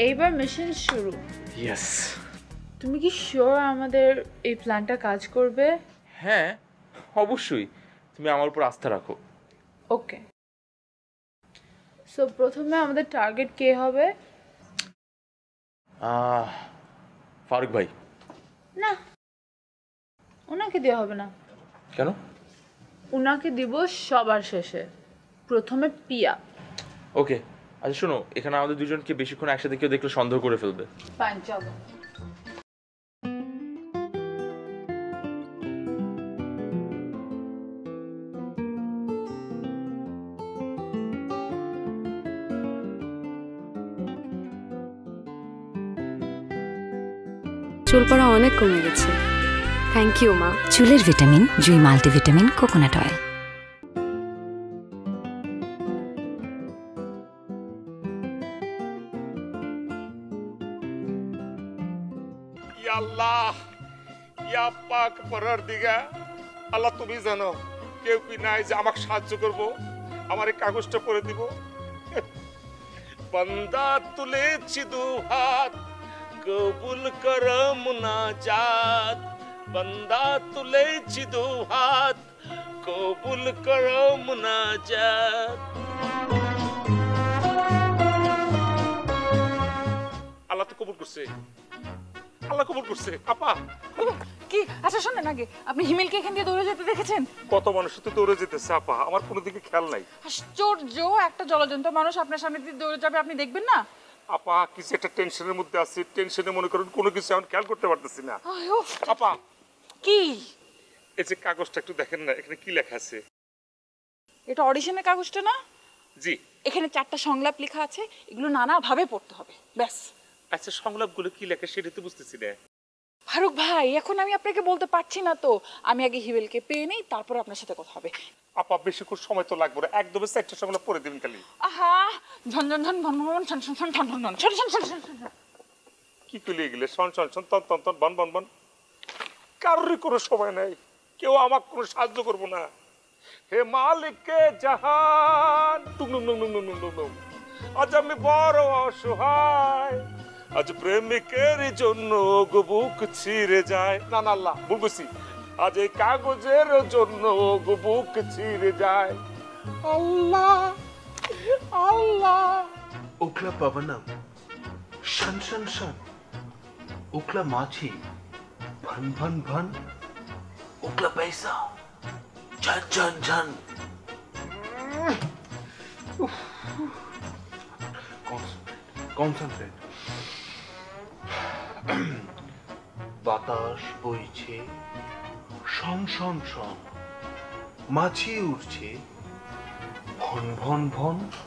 এইবার মিশন শুরু। ইয়েস। তুমি কি শিওর আমাদের এই প্ল্যানটা কাজ করবে? হ্যাঁ অবশ্যই, তুমি আমার উপর আস্থা রাখো। ওকে, সো প্রথমে আমাদের টার্গেট কে হবে? ফারুক ভাই। না, ওনাকে দেওয়া হবে না। কেন? ওনাকে দিব সবার শেষে, প্রথমে পিয়া। ওকে, আচ্ছা শোনো, এখানে আমাদের দুজনকে বেশিক্ষণ একসাথে কেউ দেখলে সন্দেহ করে ফেলবে। ফাইন, চলো। চুল পড়া অনেক কমে গেছে, থ্যাংক ইউ মা। চুলের ভিটামিন জুই মাল্টিভিটামিন কোকোনাট অয়েল। আল্লাহ, ইয়া পাক পরওয়ারদিগা, আল্লাহ তুমি জানো কেউ কি নাই যে আমাকে সাহায্য করব, আমার এই কাগজটা পড়ে দিব। বান্দা তুলেছি দুহাত, কবুল কর মুনাজাত। বান্দা তুলেছি দুহাত, কবুল কর মুনাজাত। আল্লাহ তো কবুল করছে, আল্লাহ কবুল করছে। আপা কি? আচ্ছা শোনেন, আগে আপনি হিমেলকে এখান দিয়ে দৌড়ে যেতে দেখেছেন? কত মানুষ তো দৌড়ে যেতেছে আপা, আমার কোনো দিকে খেয়াল নাই। আশ্চর্য, একটা জলজন্ত মানুষ আপনার সামনে দিয়ে দৌড়ে যাবে, আপনি দেখবেন না? আপা কিছু একটা টেনশনের মধ্যে আছি, টেনশনে মনে করেন কোনো কিছু এখন খেয়াল করতে পারতেছি না। আপা কি? এই যে কাগজটা একটু দেখেন না, এখানে কি লেখা আছে? এটা অডিশনের কাগজটা না? জি। এখানে 4টা সংলাপ লেখা আছে, এগুলো নানা ভাবে পড়তে হবে, ব্যাস। আচ্ছা সংলাপগুলো কি লেখা সেটা তো বুঝতেছি না। ফারুক ভাই, এখন আমি আপনাকে বলতে পারছি না তো, আমি আগে হিমেলকে পেয়ে নেই, তারপর আপনার সাথে কথা হবে। আপা বেশিক্ষণ সময় তো লাগবে না, একদম 4টা সংলাপ পড়ে দিবেন খালি। আহা, ঝনঝন ঝন ভন ভন ছন ছন ছন ঠন ঠন ঠন ছন ছন ছন ছন। কি তুলিয়ে গেলে শন শন শন তন তন তন বন বন বন। কারোরই কোনো সময় নাই, কেউ আমাকে কোনো সাহায্য করবো না। হে মালিকে জাহান, টুং টুং টুং টুং টুং টুং, আজ আমি বড় অসহায়, আজ প্রেমিকের জন্য বুক ছিঁড়ে যায়। না না আল্লাহ, ভুল করছি। আজ এই কাগজের জন্য বুক ছিঁড়ে যায়। আল্লাহ আল্লাহ। Ukla pavanam, shan shan shan. Ukla machi, bhan bhan bhan. Ukla paisa, jan jan jan. Concentrate. বাতাস বইছে, শন শন শন, মাছি উড়ছে, ভন ভন ভন।